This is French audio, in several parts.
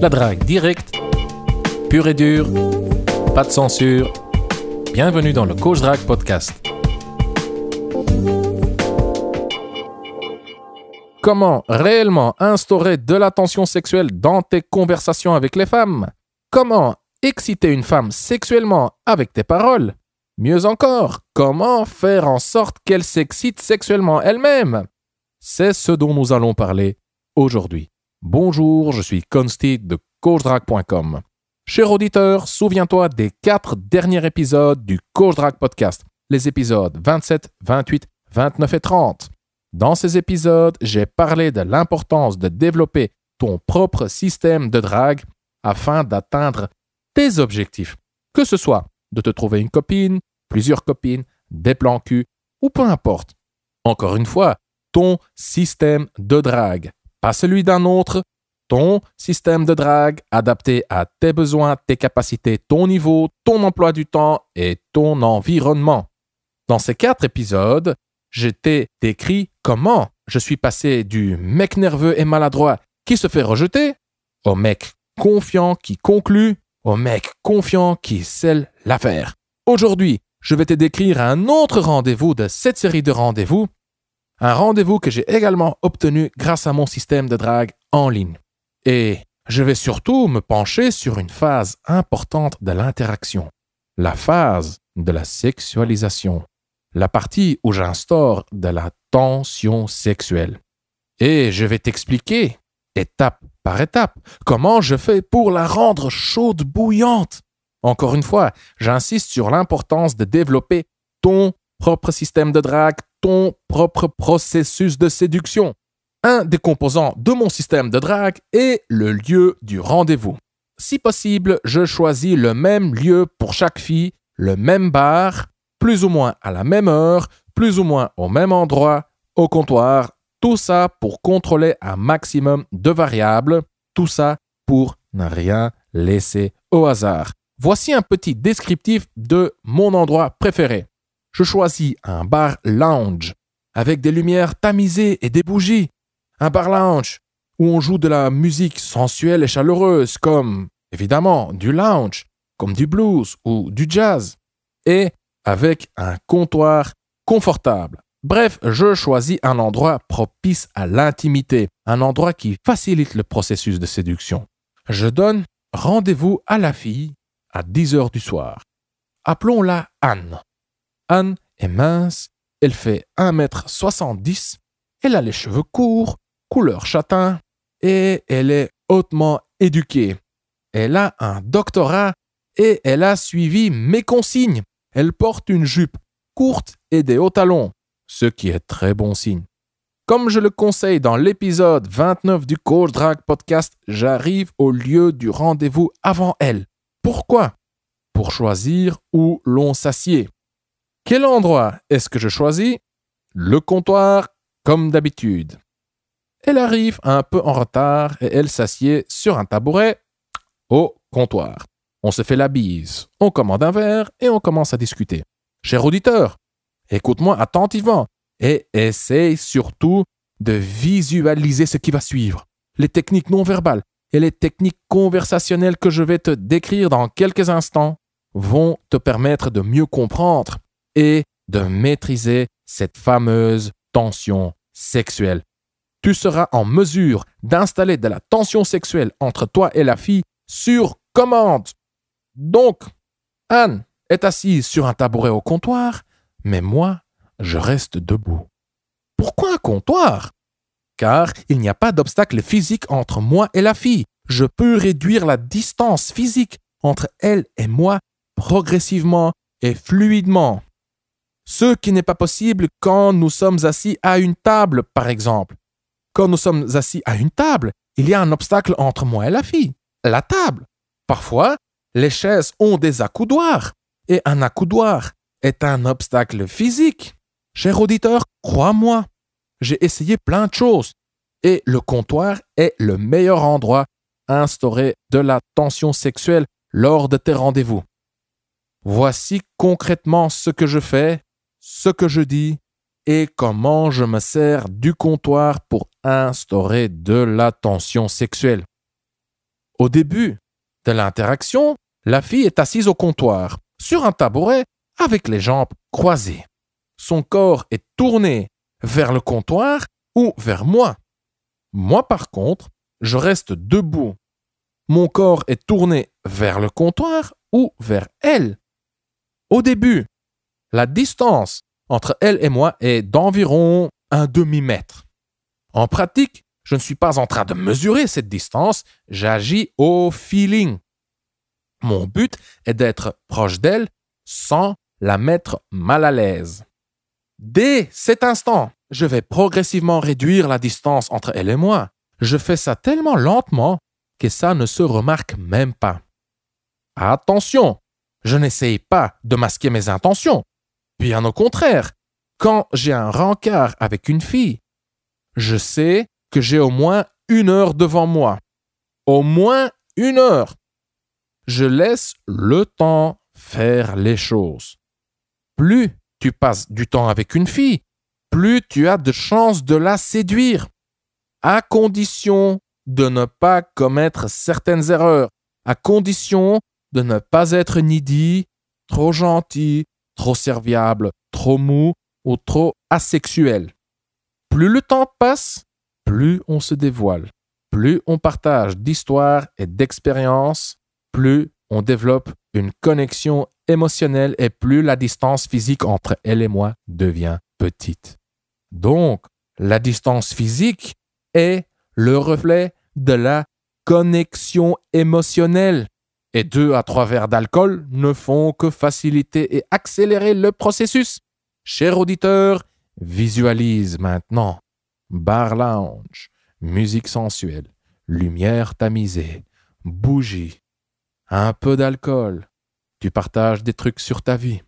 La drague directe, pure et dure, pas de censure. Bienvenue dans le Coach Drague Podcast. Comment réellement instaurer de la tension sexuelle dans tes conversations avec les femmes? Comment exciter une femme sexuellement avec tes paroles? Mieux encore, comment faire en sorte qu'elle s'excite sexuellement elle-même? C'est ce dont nous allons parler aujourd'hui. Bonjour, je suis Consti de CoachDrague.com. Cher auditeur, souviens-toi des 4 derniers épisodes du Coach Drague Podcast, les épisodes 27, 28, 29 et 30. Dans ces épisodes, j'ai parlé de l'importance de développer ton propre système de drague afin d'atteindre tes objectifs, que ce soit de te trouver une copine, plusieurs copines, des plans cul ou peu importe. Encore une fois, ton système de drague, pas celui d'un autre, ton système de drague adapté à tes besoins, tes capacités, ton niveau, ton emploi du temps et ton environnement. Dans ces 4 épisodes, je t'ai décrit comment je suis passé du mec nerveux et maladroit qui se fait rejeter au mec confiant qui conclut, au mec confiant qui scelle l'affaire. Aujourd'hui, je vais te décrire un autre rendez-vous de cette série de rendez-vous, un rendez-vous que j'ai également obtenu grâce à mon système de drague en ligne. Et je vais surtout me pencher sur une phase importante de l'interaction, la phase de la sexualisation, la partie où j'instaure de la tension sexuelle. Et je vais t'expliquer, étape par étape, comment je fais pour la rendre chaude bouillante. Encore une fois, j'insiste sur l'importance de développer ton propre système de drague, ton propre processus de séduction. Un des composants de mon système de drague est le lieu du rendez-vous. Si possible, je choisis le même lieu pour chaque fille, le même bar, plus ou moins à la même heure, plus ou moins au même endroit, au comptoir, tout ça pour contrôler un maximum de variables, tout ça pour ne rien laisser au hasard. Voici un petit descriptif de mon endroit préféré. Je choisis un bar lounge avec des lumières tamisées et des bougies. Un bar lounge où on joue de la musique sensuelle et chaleureuse comme, évidemment, du lounge, comme du blues ou du jazz. Et avec un comptoir confortable. Bref, je choisis un endroit propice à l'intimité, un endroit qui facilite le processus de séduction. Je donne rendez-vous à la fille à 10h du soir. Appelons-la Anne. Anne est mince, elle fait 1m70, elle a les cheveux courts, couleur châtain, et elle est hautement éduquée. Elle a un doctorat et elle a suivi mes consignes. Elle porte une jupe courte et des hauts talons, ce qui est très bon signe. Comme je le conseille dans l'épisode 29 du Coach Drague Podcast, j'arrive au lieu du rendez-vous avant elle. Pourquoi? Pour choisir où l'on s'assied. Quel endroit est-ce que je choisis? Le comptoir, comme d'habitude. Elle arrive un peu en retard et elle s'assied sur un tabouret au comptoir. On se fait la bise, on commande un verre et on commence à discuter. Cher auditeur, écoute-moi attentivement et essaye surtout de visualiser ce qui va suivre. Les techniques non verbales et les techniques conversationnelles que je vais te décrire dans quelques instants vont te permettre de mieux comprendre et de maîtriser cette fameuse tension sexuelle. Tu seras en mesure d'installer de la tension sexuelle entre toi et la fille sur commande. Donc, Anne est assise sur un tabouret au comptoir, mais moi, je reste debout. Pourquoi un comptoir? Car il n'y a pas d'obstacle physique entre moi et la fille. Je peux réduire la distance physique entre elle et moi progressivement et fluidement. Ce qui n'est pas possible quand nous sommes assis à une table, par exemple. Quand nous sommes assis à une table, il y a un obstacle entre moi et la fille, la table. Parfois, les chaises ont des accoudoirs, et un accoudoir est un obstacle physique. Cher auditeur, crois-moi, j'ai essayé plein de choses, et le comptoir est le meilleur endroit à instaurer de la tension sexuelle lors de tes rendez-vous. Voici concrètement ce que je fais, ce que je dis et comment je me sers du comptoir pour instaurer de la tension sexuelle. Au début de l'interaction, la fille est assise au comptoir, sur un tabouret, avec les jambes croisées. Son corps est tourné vers le comptoir ou vers moi. Moi, par contre, je reste debout. Mon corps est tourné vers le comptoir ou vers elle. Au début, la distance entre elle et moi est d'environ un demi-mètre. En pratique, je ne suis pas en train de mesurer cette distance, j'agis au feeling. Mon but est d'être proche d'elle sans la mettre mal à l'aise. Dès cet instant, je vais progressivement réduire la distance entre elle et moi. Je fais ça tellement lentement que ça ne se remarque même pas. Attention, je n'essaye pas de masquer mes intentions. Bien au contraire, quand j'ai un rencard avec une fille, je sais que j'ai au moins 1 heure devant moi. Au moins 1 heure. Je laisse le temps faire les choses. Plus tu passes du temps avec une fille, plus tu as de chances de la séduire, à condition de ne pas commettre certaines erreurs, à condition de ne pas être needy, trop gentil, trop serviable, trop mou ou trop asexuel. Plus le temps passe, plus on se dévoile, plus on partage d'histoires et d'expériences, plus on développe une connexion émotionnelle et plus la distance physique entre elle et moi devient petite. Donc, la distance physique est le reflet de la connexion émotionnelle. Et 2 à 3 verres d'alcool ne font que faciliter et accélérer le processus. Cher auditeur, visualise maintenant. Bar lounge, musique sensuelle, lumière tamisée, bougie, un peu d'alcool. Tu partages des trucs sur ta vie.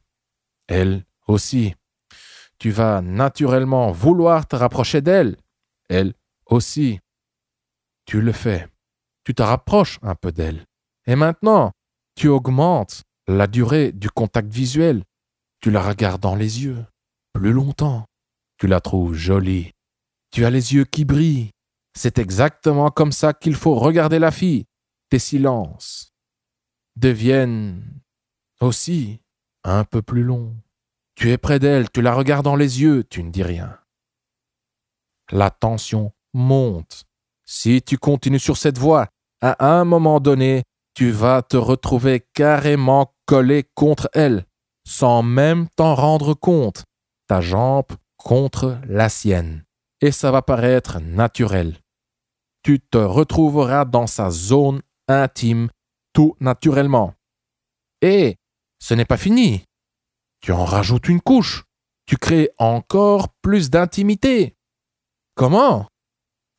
Elle aussi. Tu vas naturellement vouloir te rapprocher d'elle. Elle aussi. Tu le fais. Tu te rapproches un peu d'elle. Et maintenant, tu augmentes la durée du contact visuel. Tu la regardes dans les yeux. Plus longtemps. Tu la trouves jolie. Tu as les yeux qui brillent. C'est exactement comme ça qu'il faut regarder la fille. Tes silences deviennent aussi un peu plus longs. Tu es près d'elle, tu la regardes dans les yeux, tu ne dis rien. La tension monte. Si tu continues sur cette voie, à un moment donné, tu vas te retrouver carrément collé contre elle, sans même t'en rendre compte, ta jambe contre la sienne. Et ça va paraître naturel. Tu te retrouveras dans sa zone intime tout naturellement. Et ce n'est pas fini. Tu en rajoutes une couche. Tu crées encore plus d'intimité. Comment?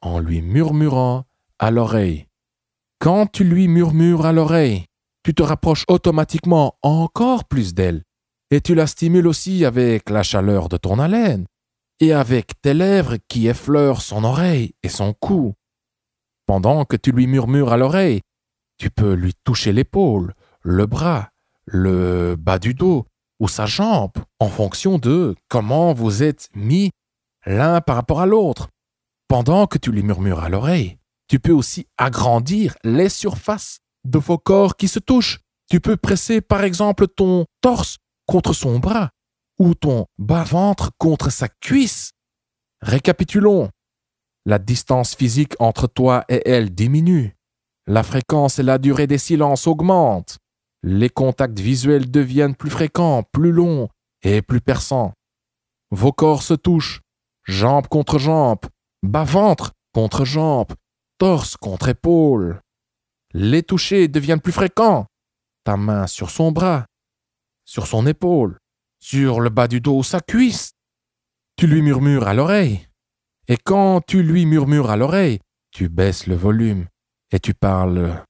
En lui murmurant à l'oreille. Quand tu lui murmures à l'oreille, tu te rapproches automatiquement encore plus d'elle et tu la stimules aussi avec la chaleur de ton haleine et avec tes lèvres qui effleurent son oreille et son cou. Pendant que tu lui murmures à l'oreille, tu peux lui toucher l'épaule, le bras, le bas du dos ou sa jambe en fonction de comment vous êtes mis l'un par rapport à l'autre. Pendant que tu lui murmures à l'oreille, tu peux aussi agrandir les surfaces de vos corps qui se touchent. Tu peux presser par exemple ton torse contre son bras ou ton bas-ventre contre sa cuisse. Récapitulons. La distance physique entre toi et elle diminue. La fréquence et la durée des silences augmentent. Les contacts visuels deviennent plus fréquents, plus longs et plus perçants. Vos corps se touchent, jambe contre jambe, bas-ventre contre jambe, torse contre épaule. Les touchés deviennent plus fréquents. Ta main sur son bras, sur son épaule, sur le bas du dos ou sa cuisse. Tu lui murmures à l'oreille. Et quand tu lui murmures à l'oreille, tu baisses le volume et tu parles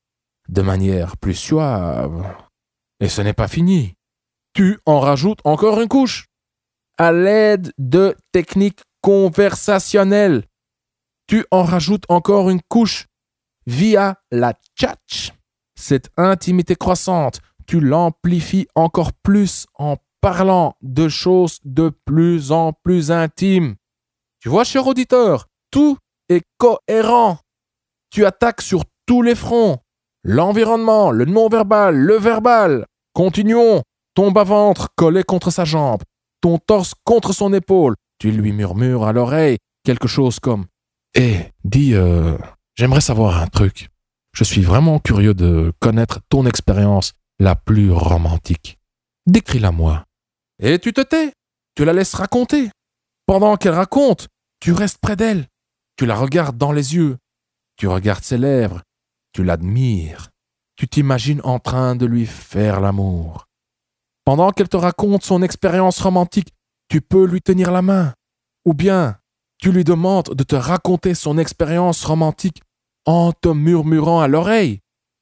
de manière plus suave. Et ce n'est pas fini. Tu en rajoutes encore une couche. À l'aide de techniques conversationnelles, tu en rajoutes encore une couche via la tchatch. Cette intimité croissante, tu l'amplifies encore plus en parlant de choses de plus en plus intimes. Tu vois, cher auditeur, tout est cohérent. Tu attaques sur tous les fronts. L'environnement, le non-verbal, le verbal. Continuons. Ton bas-ventre collé contre sa jambe, ton torse contre son épaule. Tu lui murmures à l'oreille quelque chose comme « dis, j'aimerais savoir un truc. Je suis vraiment curieux de connaître ton expérience la plus romantique. Décris-la moi. » Et tu te tais. Tu la laisses raconter. Pendant qu'elle raconte, tu restes près d'elle. Tu la regardes dans les yeux. Tu regardes ses lèvres. Tu l'admires. Tu t'imagines en train de lui faire l'amour. Pendant qu'elle te raconte son expérience romantique, tu peux lui tenir la main. Ou bien, tu lui demandes de te raconter son expérience romantique en te murmurant à l'oreille.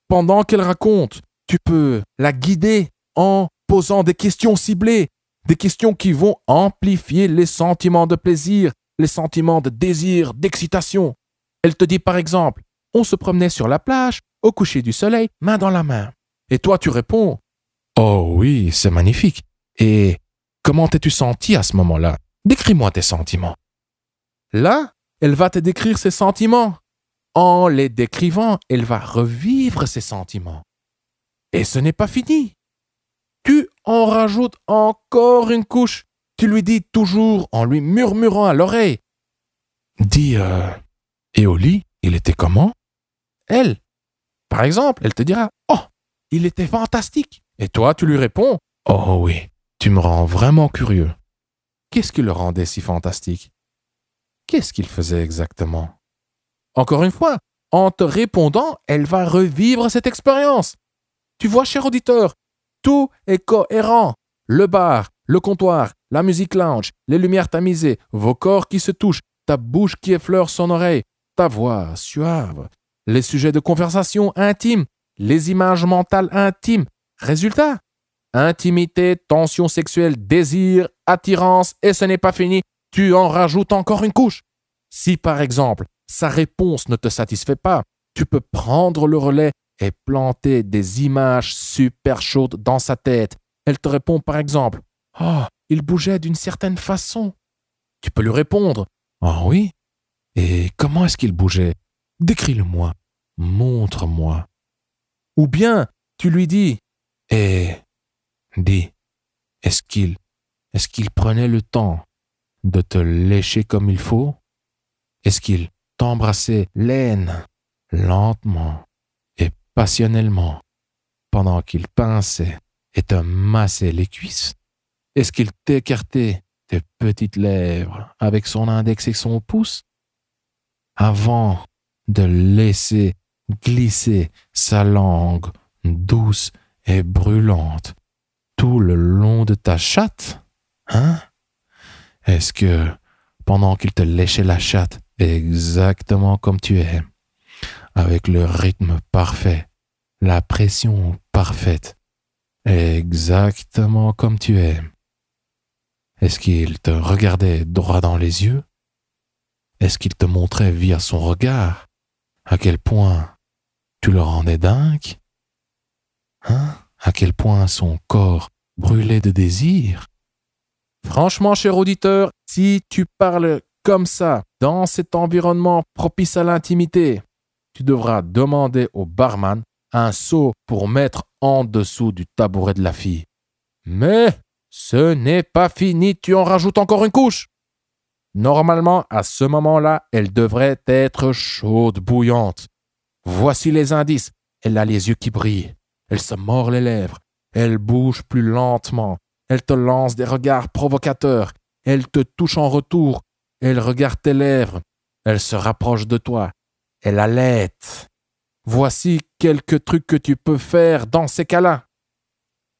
Pendant qu'elle raconte, tu peux la guider en posant des questions ciblées, des questions qui vont amplifier les sentiments de plaisir, les sentiments de désir, d'excitation. Elle te dit par exemple, on se promenait sur la plage, au coucher du soleil, main dans la main. Et toi tu réponds, oh oui, c'est magnifique. Et comment t'es-tu senti à ce moment-là? Décris-moi tes sentiments. Là, elle va te décrire ses sentiments. En les décrivant, elle va revivre ses sentiments. Et ce n'est pas fini. Tu en rajoutes encore une couche. Tu lui dis toujours en lui murmurant à l'oreille. Dis, et au lit, il était comment? Elle, par exemple, elle te dira, oh, il était fantastique. Et toi, tu lui réponds, oh oui, tu me rends vraiment curieux. Qu'est-ce qui le rendait si fantastique? Qu'est-ce qu'il faisait exactement? Encore une fois, en te répondant, elle va revivre cette expérience. Tu vois, cher auditeur, tout est cohérent. Le bar, le comptoir, la musique lounge, les lumières tamisées, vos corps qui se touchent, ta bouche qui effleure son oreille, ta voix suave, les sujets de conversation intimes, les images mentales intimes. Résultat, intimité, tension sexuelle, désir, attirance, et ce n'est pas fini, tu en rajoutes encore une couche. Si par exemple, sa réponse ne te satisfait pas, tu peux prendre le relais et planter des images super chaudes dans sa tête. Elle te répond par exemple, « Oh, il bougeait d'une certaine façon. » Tu peux lui répondre, « Ah oui? Et comment est-ce qu'il bougeait? Décris-le-moi, montre-moi. » Ou bien, tu lui dis, « Et dis, est-ce qu'il prenait le temps de te lécher comme il faut? Est-ce qu'il t'embrassait l'aine, lentement et passionnellement, pendant qu'il pinçait et te massait les cuisses? Est-ce qu'il t'écartait tes petites lèvres avec son index et son pouce, avant de laisser glisser sa langue douce et brûlante tout le long de ta chatte? Hein? Est-ce que, pendant qu'il te léchait la chatte exactement comme tu es, avec le rythme parfait, la pression parfaite, exactement comme tu es, est-ce qu'il te regardait droit dans les yeux? Est-ce qu'il te montrait via son regard à quel point tu le rendais dingue? Hein? À quel point son corps brûlait de désir? Franchement, cher auditeur, si tu parles comme ça, dans cet environnement propice à l'intimité, tu devras demander au barman un seau pour mettre en dessous du tabouret de la fille. Mais ce n'est pas fini, tu en rajoutes encore une couche. Normalement, à ce moment-là, elle devrait être chaude, bouillante. Voici les indices. Elle a les yeux qui brillent. Elle se mord les lèvres. Elle bouge plus lentement. Elle te lance des regards provocateurs. Elle te touche en retour. Elle regarde tes lèvres. Elle se rapproche de toi. Elle allaite. Voici quelques trucs que tu peux faire dans ces cas-là.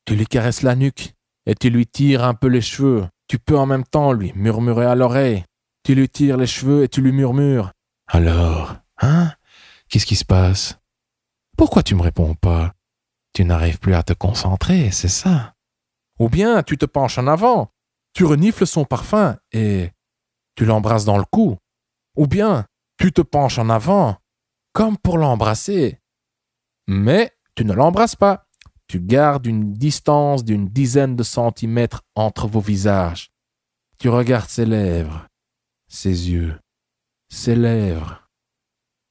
Tu lui caresses la nuque et tu lui tires un peu les cheveux. Tu peux en même temps lui murmurer à l'oreille. Tu lui tires les cheveux et tu lui murmures. Alors, hein? Qu'est-ce qui se passe? Pourquoi tu me réponds pas? Tu n'arrives plus à te concentrer, c'est ça? Ou bien tu te penches en avant, tu renifles son parfum et tu l'embrasses dans le cou. Ou bien tu te penches en avant, comme pour l'embrasser. Mais tu ne l'embrasses pas. Tu gardes une distance d'une dizaine de centimètres entre vos visages. Tu regardes ses lèvres, ses yeux, ses lèvres,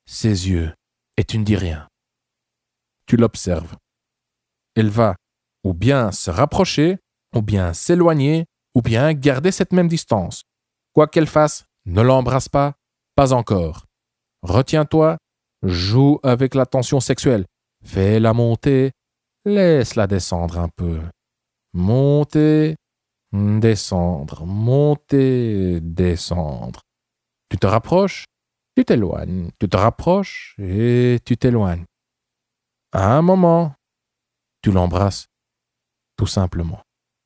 ses yeux, et tu ne dis rien. tu l'observes. Elle va ou bien se rapprocher, ou bien s'éloigner, ou bien garder cette même distance. Quoi qu'elle fasse, ne l'embrasse pas, pas encore. Retiens-toi, joue avec la tension sexuelle. Fais-la monter, laisse-la descendre un peu. Monter, descendre, monter, descendre. Tu te rapproches, tu t'éloignes. Tu te rapproches et tu t'éloignes. À un moment, tu l'embrasses, tout simplement.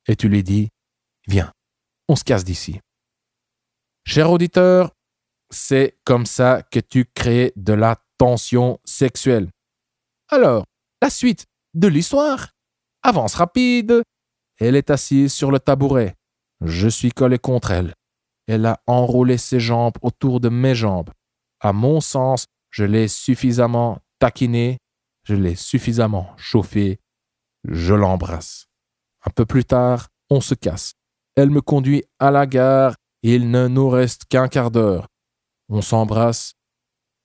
Et tu lui dis, viens, on se casse d'ici. Cher auditeur, c'est comme ça que tu crées de la tension sexuelle. Alors, la suite de l'histoire. Avance rapide. Elle est assise sur le tabouret. Je suis collé contre elle. Elle a enroulé ses jambes autour de mes jambes. À mon sens, je l'ai suffisamment taquinée, je l'ai suffisamment chauffée. Je l'embrasse. Un peu plus tard, on se casse. Elle me conduit à la gare. Il ne nous reste qu'un quart d'heure. On s'embrasse,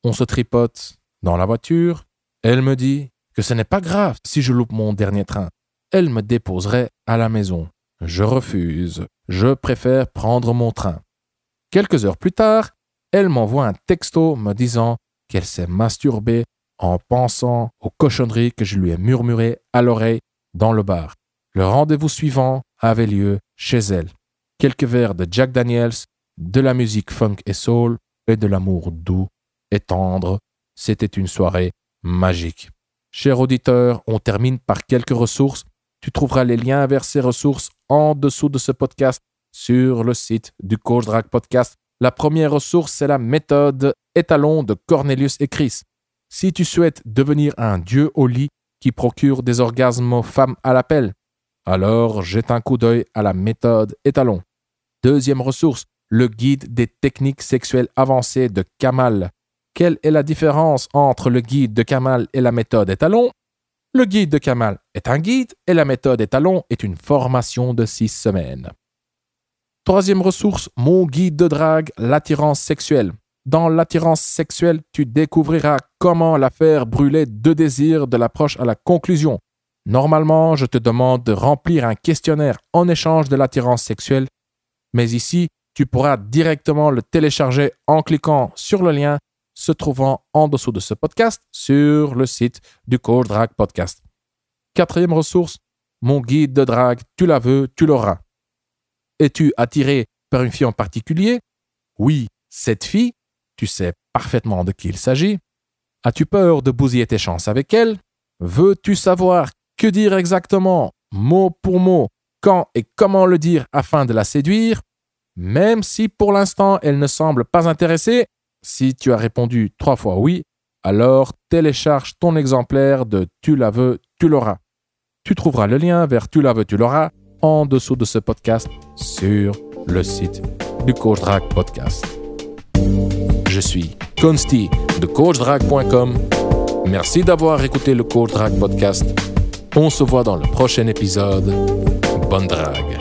on se tripote dans la voiture. Elle me dit que ce n'est pas grave si je loupe mon dernier train. Elle me déposerait à la maison. Je refuse. Je préfère prendre mon train. Quelques heures plus tard, elle m'envoie un texto me disant qu'elle s'est masturbée en pensant aux cochonneries que je lui ai murmurées à l'oreille dans le bar. Le rendez-vous suivant avait lieu chez elle. Quelques verres de Jack Daniels, de la musique funk et soul et de l'amour doux et tendre. C'était une soirée magique. Cher auditeur, on termine par quelques ressources. Tu trouveras les liens vers ces ressources en dessous de ce podcast sur le site du Coach Drag Podcast. La première ressource, c'est la méthode étalon de Cornelius et Chris. Si tu souhaites devenir un dieu au lit qui procure des orgasmes aux femmes à l'appel, alors jette un coup d'œil à la méthode étalon. Deuxième ressource, le guide des techniques sexuelles avancées de Kamal. Quelle est la différence entre le guide de Kamal et la méthode étalon? Le guide de Kamal est un guide et la méthode étalon est une formation de 6 semaines. Troisième ressource, mon guide de drague, l'attirance sexuelle. Dans l'attirance sexuelle, tu découvriras comment la faire brûler de désir de l'approche à la conclusion. Normalement, je te demande de remplir un questionnaire en échange de l'attirance sexuelle, mais ici, tu pourras directement le télécharger en cliquant sur le lien se trouvant en dessous de ce podcast sur le site du Coach Drag Podcast. Quatrième ressource, mon guide de drague, tu la veux, tu l'auras. Es-tu attiré par une fille en particulier? Oui, cette fille, tu sais parfaitement de qui il s'agit. As-tu peur de bousiller tes chances avec elle? Veux-tu savoir que dire exactement, mot pour mot, quand et comment le dire afin de la séduire? Même si pour l'instant elle ne semble pas intéressée, si tu as répondu 3 fois oui, alors télécharge ton exemplaire de Tu la veux, tu l'auras. Tu trouveras le lien vers Tu la veux, tu l'auras en dessous de ce podcast sur le site du Coach Drag Podcast. Je suis Consti de CoachDrag.com. Merci d'avoir écouté le Coach Drag Podcast. On se voit dans le prochain épisode. Bonne drague.